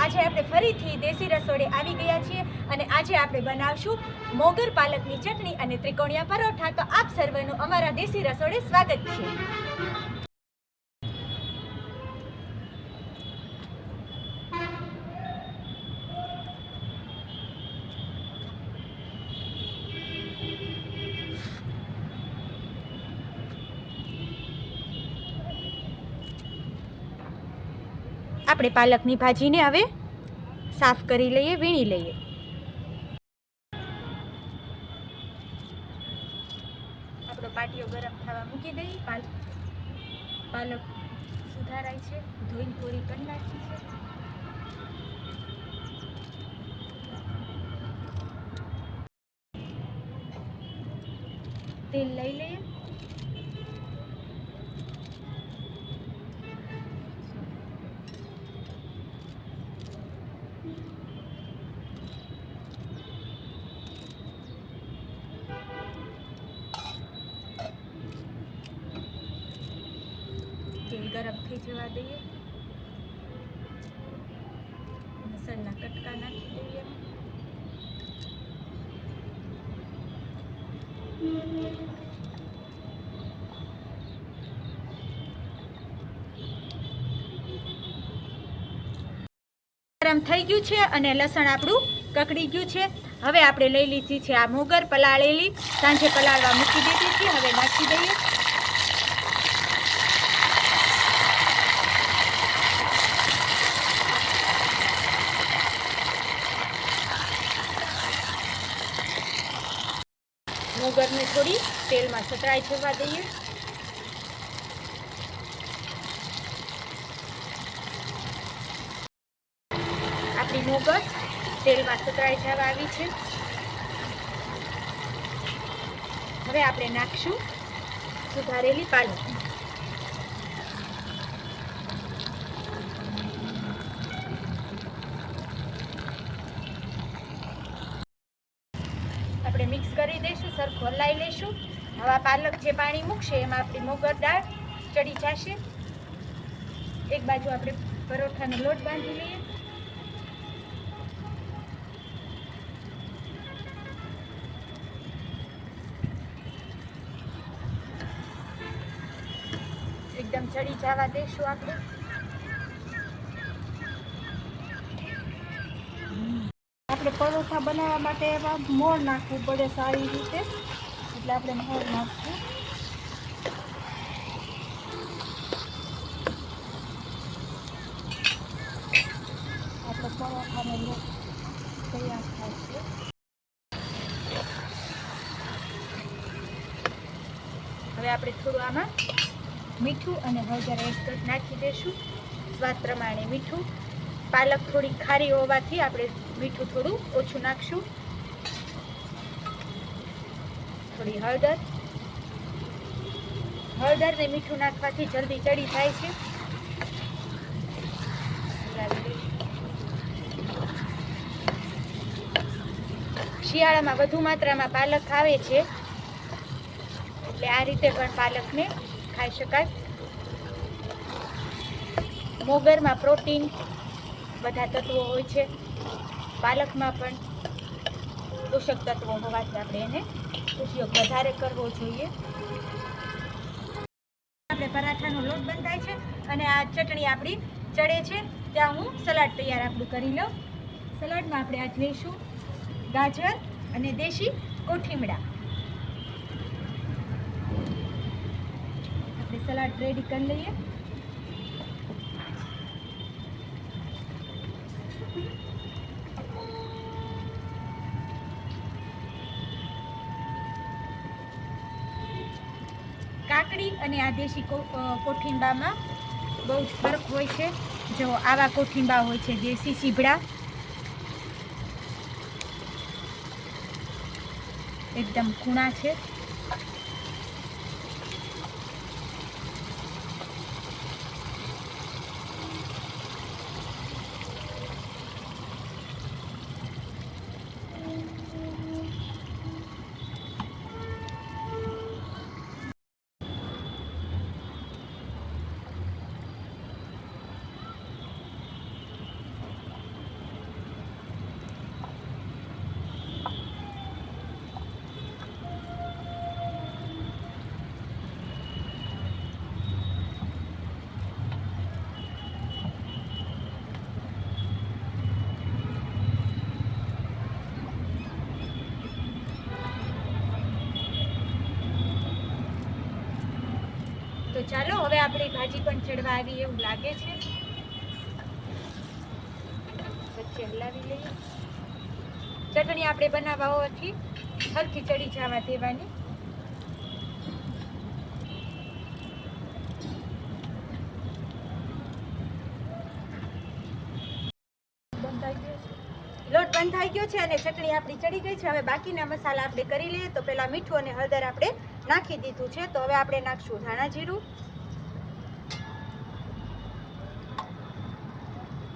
આજે આપણે ફરીથી દેશી રસોડે આવી ગયા છીએ અને આજે આપણે બનાવશું મોગર પાલકની ચટણી અને ત્રિકોણિયા પરોઠા। તો આપ સર્વનું અમારા દેશી રસોડે સ્વાગત છે। આપણે પાલકની ભાજીને હવે સાફ કરી લઈએ, વીણી લઈએ। આપણો પાટિયો ગરમ થવા મૂકી દઈએ। પાલક સુધારાય છે, ધોઈને પૂરી કરી નાખી છે। તેલ લઈ લઈએ। તેલ ગરમ થઈ જવા દઈએ, લસણના કટકા નાખી દઈએ। ગરમ થઈ ગયું છે અને લસણ આપણું કકડી ગયું છે। હવે આપણે લઈ લીધી છે આ મોગર પલાળેલી, સાંજે પલાળવા મૂકી દીધી છે, હવે નાખી દઈએ। મોગરને થોડી તેલમાં સતરાઈ જવા દઈએ। આપણી મોગર તેલમાં સતરાઈ જવા આવી છે। હવે આપણે નાખશું સુધારેલી પાલક। આપણે મિક્સ કરી દઈશું, સરખું હલાવી લઈશું। હવે પાલક જે પાણી મૂકશે એમાં આપણી મોગર દાળ ચડી જશે। એક બાજુ આપણે પરોઠાનો લોટ બાંધી લઈએ। એકદમ ચડી જવા દઈશું આપણે। આપણે પરોઠા બનાવવા માટે એમાં મોણ નાખવું પડે સારી રીતે, એટલે આપણે મોણ નાખશું। આપણે પરોઠાનો લોટ તૈયાર થાય છે। હવે આપણે થોડું આમાં મીઠું અને હળદર એડ નાખી દઈશું, સ્વાદ પ્રમાણે મીઠું। પાલક થોડી ખારી હોવાથી આપણે મીઠું થોડું ઓછું નાખશું। થોડી હળદર ને મીઠું નાખવાથી જલ્દી ચડી જાય છે। શિયાળામાં વધુ માત્રામાં પાલક આવે છે, એટલે આ રીતે પણ પાલકને ખાઈ શકાય। મોગરમાં પ્રોટીન બધા તત્વો હોય છે, પાલકમાં પણ પોષક તત્વો હોવાથી આપણે એને ઉપયોગ વધારે કરવો જોઈએ। આપણે પરાઠાનો લોટ બંધાય છે અને આ ચટણી આપણી ચડે છે ત્યાં હું સલાડ તૈયાર આપણું કરી લઉં। સલાડમાં આપણે આજ લઈશું ગાજર અને દેશી કોથીમડા। આપણે સલાડ રેડી કરી લઈએ। કાકડી અને આ દેશી કોઠીંબામાં બહુ જ ફરક હોય છે। જો આવા કોઠીંબા હોય છે દેશી સીભડા, એકદમ કૂણા છે। ચાલો હવે આપણી ભાજી પણ ચડવા આવી એવું લાગે છે. વચ્ચે હલાવી લઈએ. ચટણી આપણે બનાવવા હોવાથી હલકી ચડી જવા દેવાની. લોટ બંધ થઈ ગયો છે અને ચટણી આપણી ચડી ગઈ છે. હવે બાકીના મસાલા આપણે કરી લઈએ. તો પહેલા મીઠું અને હળદર આપણે નાખી દીધું છે. તો હવે આપણે નાખશું ધાણા જીરું,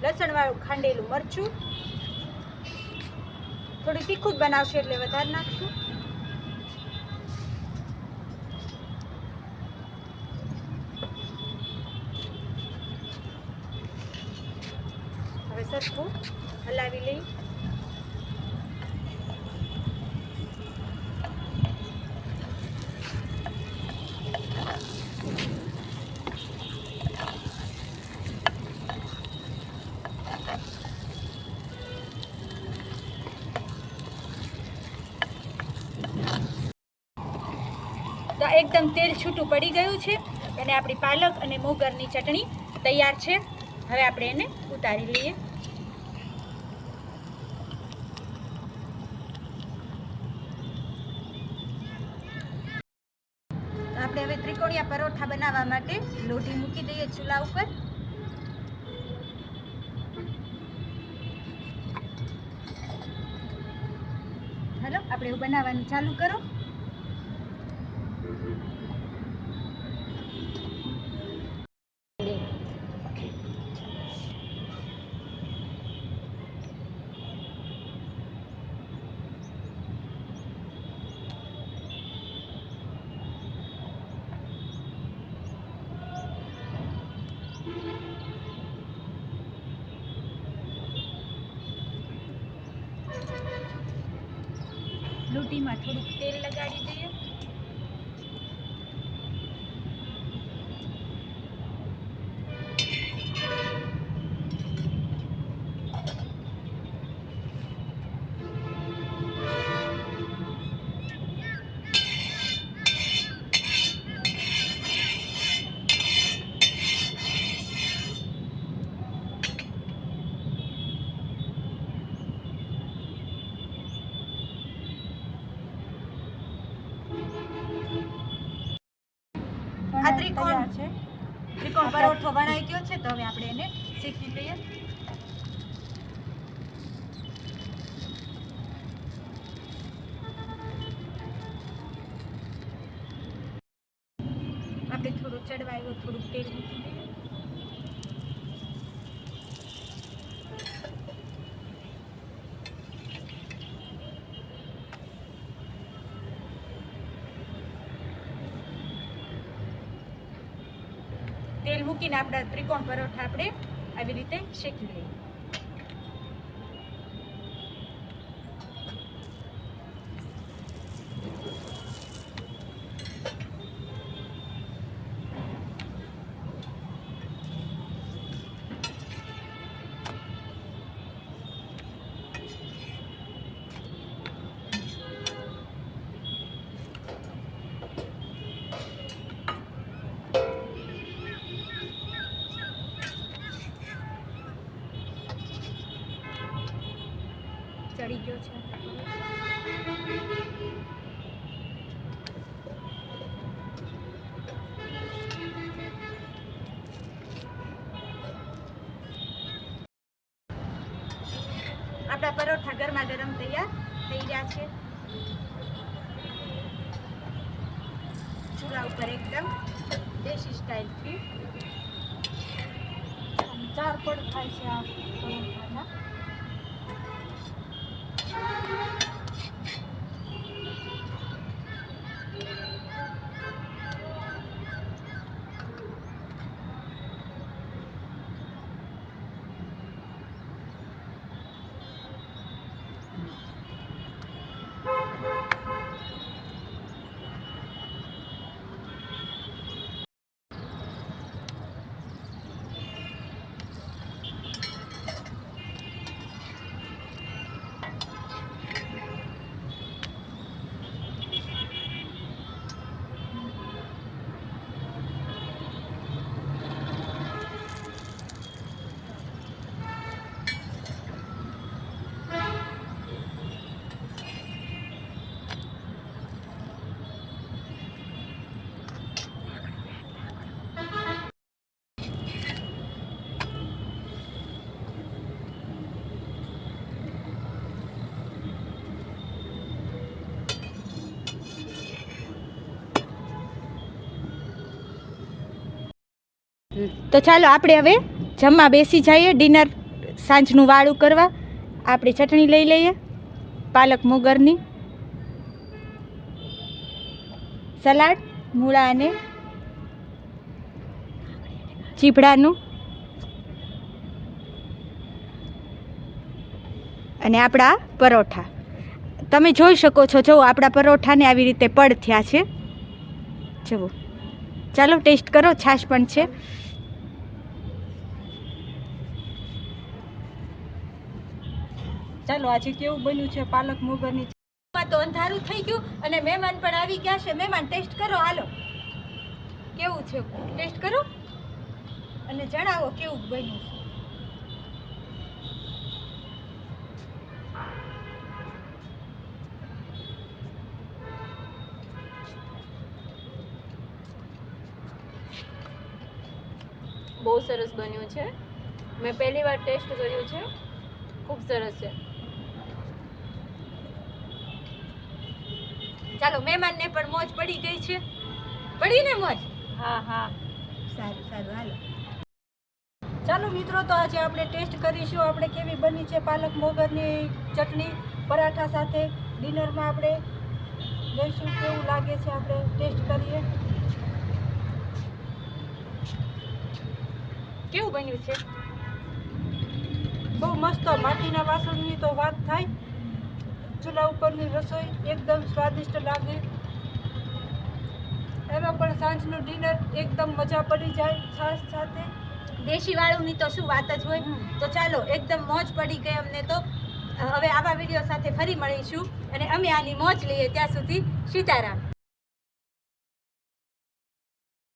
લસણ વાળું ખાંડેલું મરચું, થોડું તીખું જ બનાવશે એટલે વધારે નાખશું. હવે સરખું હલાવી લઈ. તો એકદમ તેલ છૂટું પડી ગયું છે અને આપણી પાલક અને મોગરની ચટણી તૈયાર છે. હવે આપણે એને ઉતારી લઈએ. આપણે હવે ત્રિકોણિયા પરોઠા બનાવવા માટે લોઢી મૂકી દઈએ ચૂલા ઉપર. હાલો આપણે એવું બનાવવાનું ચાલુ કરો. રોટીમાં થોડુંક તેલ લગાડી દઈએ. આ ત્રિકોણ પરોઠો બનાવી ગયો છે. તો હવે આપણે એને શેકી લઈએ. આપણે થોડું ચડવા આવ્યો થોડુંક તેલ મૂકી દઈએ. તેલ મૂકીને આપણા ત્રિકોણ પરોઠા આપણે આવી રીતે શેકી લઈએ. ચડી ગયો છે. આપણા પરોઠા ગરમા ગરમ તૈયાર થઈ ગયા છે. ચૂલા ઉપર એકદમ દેશી સ્ટાઇલથી 4 પડ થાય છે આ પરોઠાના. તો ચાલો આપણે હવે જમવા બેસી જઈએ, ડિનર સાંજનું વાળું કરવા. આપણે ચટણી લઈ લઈએ, પાલક મોગરની, સલાડ, મૂળા અને ચીભડાનું, અને આપણા પરોઠા. તમે જોઈ શકો છો, જુઓ આપણા પરોઠાને આવી રીતે પડ થયા છે. જુઓ, ચાલો ટેસ્ટ કરો. છાશ પણ છે. ચાલો આજે કેવું બન્યું છે પાલક મોગરની. તો અંધારું થઈ ગયું અને મહેમાન પણ આવી ગયા છે. મહેમાન ટેસ્ટ કરો, હાલો કેવું છે ટેસ્ટ કરો અને જણાવો કેવું બન્યું છે. બહુ સરસ બન્યું છે. મેં પહેલી વાર ટેસ્ટ કર્યું છે. ખૂબ સરસ છે. ચાલો, મહેમાનને પણ મોજ પડી ગઈ છે. પડી ને મોજ? હા હા, સારું સારું, હાલો. ચાલો મિત્રો, તો આજે આપણે ટેસ્ટ કરીશું આપણે કેવી બની છે પાલક મોગરની ચટણી પરાઠા સાથે. ડિનરમાં આપણે જોઈશું કેવું લાગે છે. આપણે ટેસ્ટ કરીએ. કેવું બન્યું છે? બહુ મસ્ત. માટીના વાસણની તો વાત થાય. ચૂલા ઉપરની રસોઈ એકદમ સ્વાદિષ્ટ લાગે. એમાં પણ સાંજનું ડિનર એકદમ મજા પડી જાય છાશ સાથે. દેશી વાળુંની તો શું વાત જ હોય. તો ચાલો, એકદમ મોજ પડી ગઈ અમને તો. હવે આવા વિડીયો સાથે ફરી મળીશું અને અમે આની મોજ લઈએ. ત્યાં સુધી સીતારામ.